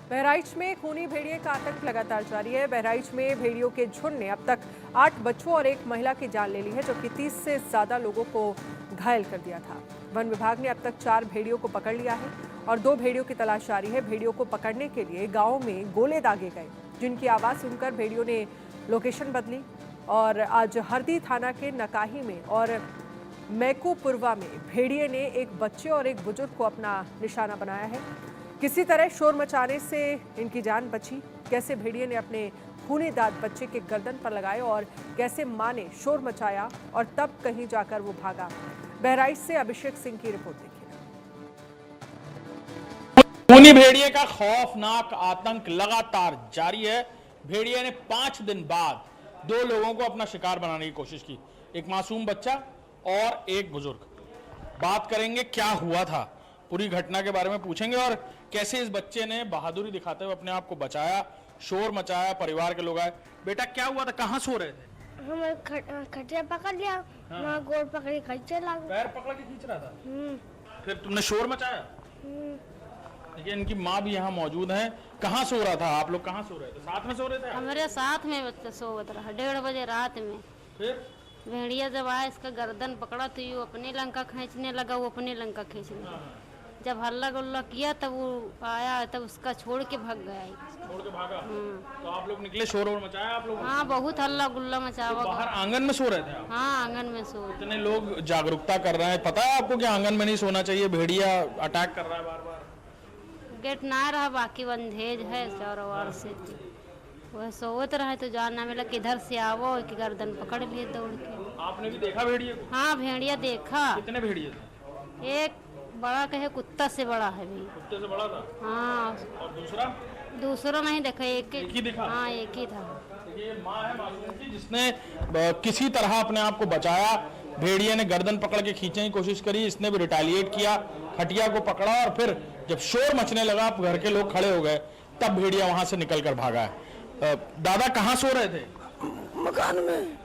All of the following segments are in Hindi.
बहराइच में खूनी भेड़िए का आतंक लगातार जारी है। बहराइच में भेड़ियों के झुंड ने अब तक 8 बच्चों और एक महिला की जान ले ली है, जबकि 30 से ज्यादा लोगों को घायल कर दिया था। वन विभाग ने अब तक 4 भेड़ियों को पकड़ लिया है और 2 भेड़ियों की तलाश जारी है। भेड़ियों को पकड़ने के लिए गाँव में गोले दागे गए, जिनकी आवाज सुनकर भेड़ियों ने लोकेशन बदली और आज हरदी थाना के नकाही में और मैकोपुरवा में भेड़िए ने एक बच्चे और एक बुजुर्ग को अपना निशाना बनाया है। किसी तरह शोर मचाने से इनकी जान बची। कैसे भेड़िए ने अपने खूनी दांत बच्चे के गर्दन पर लगाए और कैसे मां ने शोर मचाया और तब कहीं जाकर वो भागा। बहराइच से अभिषेक सिंह की रिपोर्ट देखिए। खूनी भेड़िए का खौफनाक आतंक लगातार जारी है। भेड़िए ने 5 दिन बाद 2 लोगों को अपना शिकार बनाने की कोशिश की, एक मासूम बच्चा और एक बुजुर्ग। बात करेंगे क्या हुआ था, पूरी घटना के बारे में पूछेंगे और कैसे इस बच्चे ने बहादुरी दिखाते हुए अपने आप को बचाया, शोर मचाया, परिवार के लोग आए। बेटा क्या हुआ था, कहाँ सो रहे थे? हम खटिया पकड़ लिया। हाँ। मैं गोड़ पकड़ी खींचे लगा, पैर पकड़ के खींच रहा था। फिर तुमने शोर मचाया? देखिए इनकी माँ भी यहाँ मौजूद है। कहाँ सो रहा था, आप लोग कहाँ सो रहे थे? साथ में सो रहे थे? हमारे साथ में बच्चा सोवत रहा 1:30 बजे रात में। फिर भेड़िया जब आया, इसका गर्दन पकड़ा तो ये अपने लंका खींचने लगा, वो अपने लंका खींचने लगा। जब हल्ला गुल्ला किया तब वो आया, तब उसका छोड़ के भाग गया। छोड़ के भागा। तो आप लोग निकले, शोर और मचाया आप लोग? हाँ, बहुत हल्ला गुल्ला मचावा। तो बाहर आंगन में सो रहे थे आप? हाँ, आंगन में सो। इतने लोग जागरूकता कर रहे हैं, पता है आपको कि आंगन में नहीं सोना चाहिए, भेड़िया अटैक कर रहा है बार बार। गेट ना रहा, बाकी बंधेज है चारों ओर से। वह सोवत रहा तो जान ना मिला किधर से आवो कि गर्दन पकड़ लिए दौड़ के। आपने भी देखा भेड़िए को? हाँ, भेड़िया देखा। कितने भेड़िए थे? एक बड़ा कहे कुत्ता से बड़ा है भी। कुत्ते से बड़ा था? हाँ। और दूसरा? दूसरा नहीं देखा, एक ही दिखा? हाँ, एक ही था। ये माँ है मासूम की, जिसने किसी तरह अपने आप को बचाया। भेड़िए ने गर्दन पकड़ के खींचने की कोशिश करी, इसने भी रिटेलिएट किया, खटिया को पकड़ा और फिर जब शोर मचने लगा, घर के लोग खड़े हो गए, तब भेड़िया वहां से निकल कर भागा है। दादा कहाँ सो रहे थे? मकान में।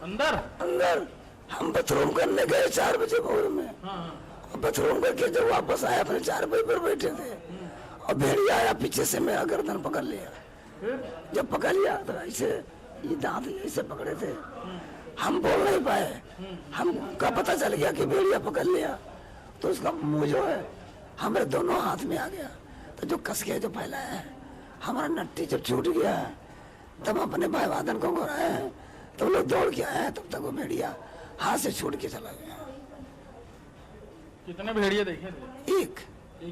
अंदर? अंदर हम बाथरूम करने गए 4 बजे भोर में। बाथरूम करके जब वापस आए अपने 4 बजे पर बैठे थे और भेड़िया आया पीछे से, मेरा गर्दन पकड़ लिया। जब पकड़ लिया तो ऐसे ये दांत ऐसे पकड़े थे, हम बोल नहीं पाए। हमका पता चल गया कि भेड़िया पकड़ लिया तो उसका मुंह जो है हमारे दोनों हाथ में आ गया। तो जो कस के जो फैलाया है, हमारा नट्टी जब छूट गया है तब अपने भाई वादन को बुलाए हैं, तो लोग दौड़ के आए हैं, तब तक वो भेड़िया हाथ से छूट के चला गया। कितने भेड़िए देखे थे? एक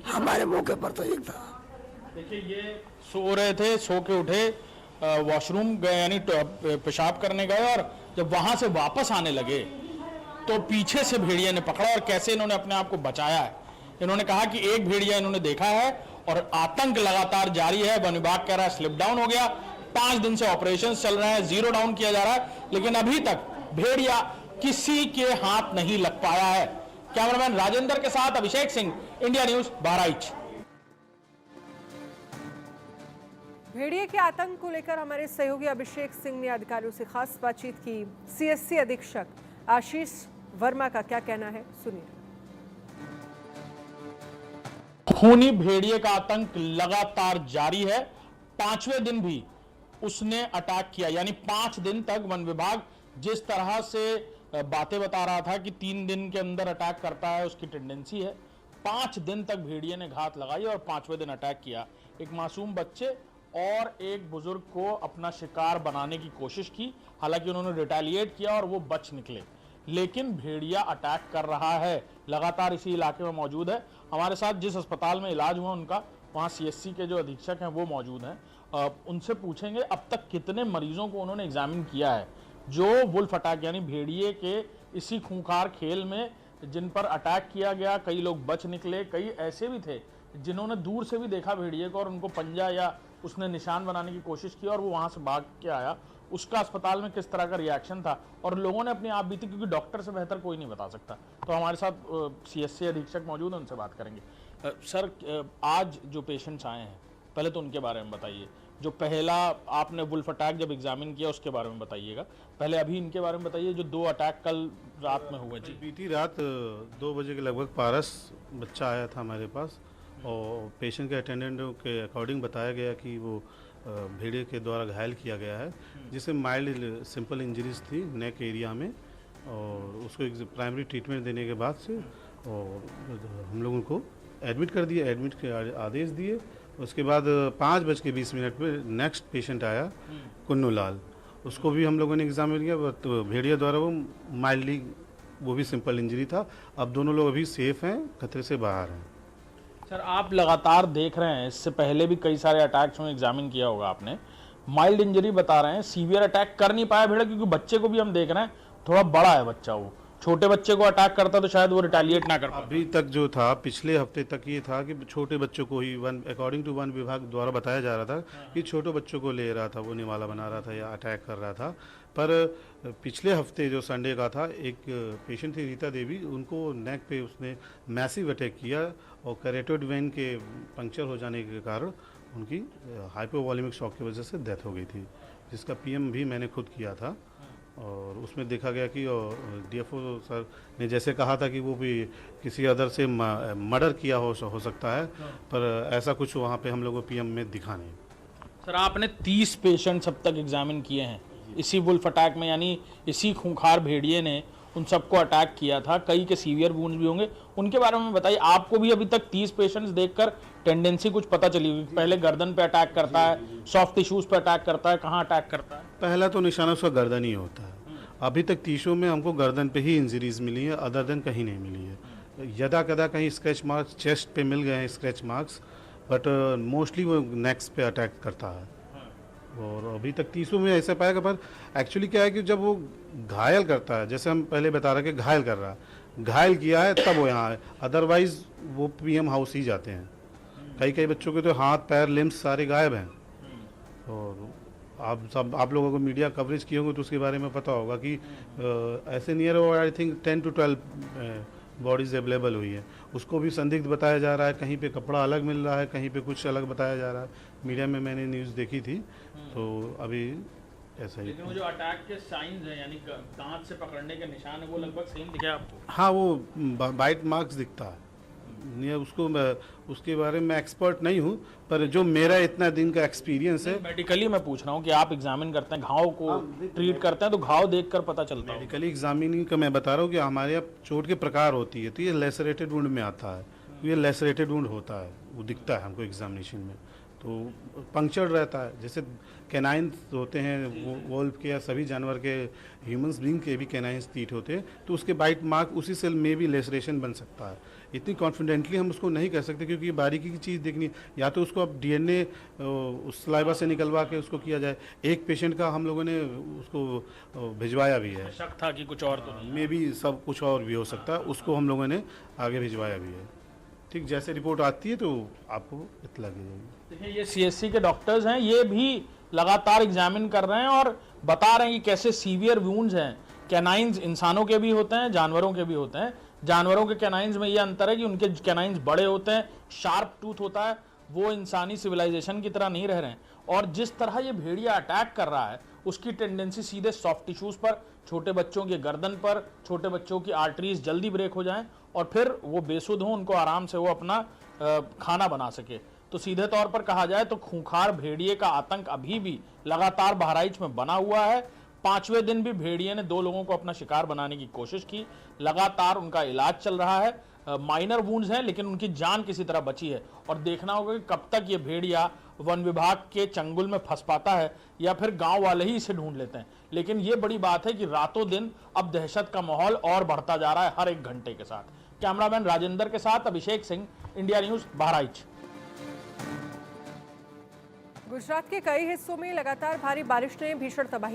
हमारे मौके पर तो एक था। देखिए ये सो रहे थे, सो के उठे, वॉशरूम गए यानी पेशाब करने गए और जब वहां से वापस आने लगे तो पीछे से भेड़िया ने पकड़ा और कैसे इन्होंने अपने आप को बचाया है। इन्होंने कहा कि एक भेड़िया इन्होंने देखा है और आतंक लगातार जारी है। वन विभाग कह रहा है स्लिप डाउन हो गया, 5 दिन से ऑपरेशंस चल रहे हैं, 0 डाउन किया जा रहा है, लेकिन अभी तक भेड़िया किसी के हाथ नहीं लग पाया है। कैमरामैन राजेंद्र के साथ अभिषेक सिंह, इंडिया न्यूज, बहराइच। भेड़िए के आतंक को लेकर हमारे सहयोगी अभिषेक सिंह ने अधिकारियों से खास बातचीत की। सीएससी अधीक्षक आशीष वर्मा का क्या कहना है, सुनिए। खूनी भेड़िए का आतंक लगातार जारी है। 5वें दिन भी उसने अटैक किया, यानी 5 दिन तक वन विभाग जिस तरह से बातें बता रहा था कि 3 दिन के अंदर अटैक करता है, उसकी टेंडेंसी है, 5 दिन तक भेड़िए ने घात लगाई और 5वें दिन अटैक किया। एक मासूम बच्चे और एक बुजुर्ग को अपना शिकार बनाने की कोशिश की। हालांकि उन्होंने रिटेलिएट किया और वो बच निकले, लेकिन भेड़िया अटैक कर रहा है, लगातार इसी इलाके में मौजूद है। हमारे साथ जिस अस्पताल में इलाज हुआ उनका, वहाँ सीएससी के जो अधीक्षक हैं वो मौजूद हैं। उनसे पूछेंगे अब तक कितने मरीजों को उन्होंने एग्जामिन किया है जो वुल्फ अटैक यानी भेड़िए के इसी खूंखार खेल में जिन पर अटैक किया गया। कई लोग बच निकले, कई ऐसे भी थे जिन्होंने दूर से भी देखा भेड़िए को और उनको पंजा या उसने निशान बनाने की कोशिश की और वो वहाँ से भाग के आया। उसका अस्पताल में किस तरह का रिएक्शन था और लोगों ने अपनी आप बीती, क्योंकि डॉक्टर से बेहतर कोई नहीं बता सकता। तो हमारे साथ सीएससी अधीक्षक मौजूद हैं, उनसे बात करेंगे। सर, आज जो पेशेंट्स आए हैं पहले तो उनके बारे में बताइए। जो पहला आपने वुल्फ अटैक जब एग्जामिन किया उसके बारे में बताइएगा पहले, अभी इनके बारे में बताइए जो 2 अटैक कल रात में हुए। जी, बीती रात 2 बजे के लगभग पारस बच्चा आया था हमारे पास और पेशेंट के अटेंडेंट के अकॉर्डिंग बताया गया कि वो भेड़िए के द्वारा घायल किया गया है, जिसे माइल्ड सिंपल इंजरीज थी नेक एरिया में, और उसको एक प्राइमरी ट्रीटमेंट देने के बाद से और हम लोगों को एडमिट कर दिया, एडमिट के आदेश दिए। उसके बाद 5:20 पे नेक्स्ट पेशेंट आया कुन्नू लाल, उसको भी हम लोगों ने एग्जामिन किया, तो भेड़िया द्वारा वो माइल्डली, वो भी सिंपल इंजरी था। अब दोनों लोग अभी सेफ हैं, खतरे से बाहर हैं। सर आप लगातार देख रहे हैं, इससे पहले भी कई सारे अटैक्स में एग्जामिन किया होगा आपने, माइल्ड इंजरी बता रहे हैं, सीवियर अटैक कर नहीं पाया भेड़ा, क्योंकि बच्चे को भी हम देख रहे हैं थोड़ा बड़ा है बच्चा, वो छोटे बच्चे को अटैक करता तो शायद वो रिटेलिएट ना कर पाता। अभी तक जो था, पिछले हफ्ते तक ये था कि छोटे बच्चों को ही अकॉर्डिंग टू वन विभाग द्वारा बताया जा रहा था कि छोटे बच्चों को ले रहा था, वो निवाला बना रहा था या अटैक कर रहा था। पर पिछले हफ्ते जो संडे का था, एक पेशेंट थी रीता देवी, उनको नेक पे उसने मैसिव अटैक किया और कैरोटिड वेन के पंक्चर हो जाने के कारण उनकी हाइपोवॉल्यूमिक शॉक की वजह से डेथ हो गई थी, जिसका पीएम भी मैंने खुद किया था। और उसमें देखा गया कि डीएफओ सर ने जैसे कहा था कि वो भी किसी अदर से मर्डर किया हो सकता है, पर ऐसा कुछ वहाँ पे हम लोगों को पीएम में दिखा नहीं। सर आपने 30 पेशेंट्स अब तक एग्जामिन किए हैं इसी वुल्फ अटैक में, यानी इसी खूंखार भेड़िए ने उन सबको अटैक किया था, कई के सीवियर वुंड्स भी होंगे, उनके बारे में बताइए। आपको भी अभी तक 30 पेशेंट्स देखकर टेंडेंसी कुछ पता चली हुई, पहले गर्दन पे अटैक करता है, सॉफ्ट टिश्यूज पे अटैक करता है, कहाँ अटैक करता है? पहला तो निशाना उसका गर्दन ही होता है। अभी तक 30 में हमको गर्दन पे ही इंजरीज मिली है, अदर देन कहीं नहीं मिली है। यदा कदा कहीं स्क्रैच मार्क्स चेस्ट पे मिल गए हैं, स्क्रैच मार्क्स, बट मोस्टली वो नेक्स पे अटैक करता है। और अभी तक 30 में ऐसा पाएगा, पर एक्चुअली क्या है कि जब वो घायल करता है, जैसे हम पहले बता रहे कि घायल कर रहा है, घायल किया है तब वो यहाँ है, अदरवाइज वो पीएम हाउस ही जाते हैं। कई बच्चों के तो हाथ पैर लिम्स सारे गायब हैं। और आप लोगों को मीडिया कवरेज किए होंगे तो उसके बारे में पता होगा कि ऐसे near I think 10 to 12 bodies available हुई है। उसको भी संदिग्ध बताया जा रहा है, कहीं पे कपड़ा अलग मिल रहा है, कहीं पे कुछ अलग बताया जा रहा है। मीडिया में मैंने न्यूज़ देखी थी, तो अभी ऐसा ही। लेकिन वो जो अटैक के साइंस हैं, यानी दांत से पकड़ने के निशान है, वो लगभग सेम दिखे आपको? हाँ, वो बाइट मार्क्स दिखता है। उसको उसके बारे में एक्सपर्ट नहीं हूँ, पर जो मेरा इतना दिन का एक्सपीरियंस है। मेडिकली मैं पूछ रहा हूँ कि आप एग्जामिन करते हैं, घाव को ट्रीट करते हैं, तो घाव देखकर पता चलता है? मेडिकली एग्जामिनिंग का मैं बता रहा हूँ कि हमारे यहाँ चोट के प्रकार होती है, तो ये लेसरेटेड वुंड में आता है, तो ये लेसरेटेड वुंड होता है, वो दिखता है हमको एग्जामिनेशन में। तो पंक्चर रहता है, जैसे कैनाइंस होते हैं वोल्फ के या सभी जानवर के, ह्यूमंस बीइंग के भी कैनाइंस टीथ होते हैं, तो उसके बाइट मार्क उसी सेल में भी लेसरेशन बन सकता है। इतनी कॉन्फिडेंटली हम उसको नहीं कह सकते, क्योंकि ये बारीकी की चीज़ देखनी, या तो उसको अब डीएनए उस सलाइवा से निकलवा के उसको किया जाए। एक पेशेंट का हम लोगों ने उसको भिजवाया भी है, शक था कि कुछ और तो नहीं, मे भी सब कुछ और भी हो सकता है, उसको हम लोगों ने आगे भिजवाया भी है। ठीक, जैसे रिपोर्ट आती है तो आपको इत्तला की जाएगी। देखिए ये सीएससी के डॉक्टर्स हैं, ये भी लगातार एग्जामिन कर रहे हैं और बता रहे हैं कि कैसे सीवियर वुंड्स हैं। कैनाइंस इंसानों के भी होते हैं, जानवरों के भी होते हैं। जानवरों के कैनाइंस में ये अंतर है कि उनके कैनाइंस बड़े होते हैं, शार्प टूथ होता है, वो इंसानी सिविलाइजेशन की तरह नहीं रह रहे हैं। और जिस तरह ये भेड़िया अटैक कर रहा है, उसकी टेंडेंसी सीधे सॉफ्ट टिश्यूज पर, छोटे बच्चों के गर्दन पर, छोटे बच्चों की आर्टरीज जल्दी ब्रेक हो जाएं और फिर वो बेसुध हों, उनको आराम से वो अपना खाना बना सके। तो सीधे तौर पर कहा जाए तो खूंखार भेड़िए का आतंक अभी भी लगातार बहराइच में बना हुआ है। 5वें दिन भी भेड़िए ने 2 लोगों को अपना शिकार बनाने की कोशिश की, लगातार उनका इलाज चल रहा है। माइनर वुंड्स हैं, लेकिन उनकी जान किसी तरह बची है। और देखना होगा कि कब तक ये भेड़िया वन विभाग के चंगुल में फंस पाता है या फिर गांव वाले ही इसे ढूंढ लेते हैं। लेकिन ये बड़ी बात है कि रातों दिन अब दहशत का माहौल और बढ़ता जा रहा है हर एक घंटे के साथ। कैमरामैन राजेंद्र के साथ अभिषेक सिंह, इंडिया न्यूज, बहराइच। गुजरात के कई हिस्सों में लगातार भारी बारिश ने भीषण तबाही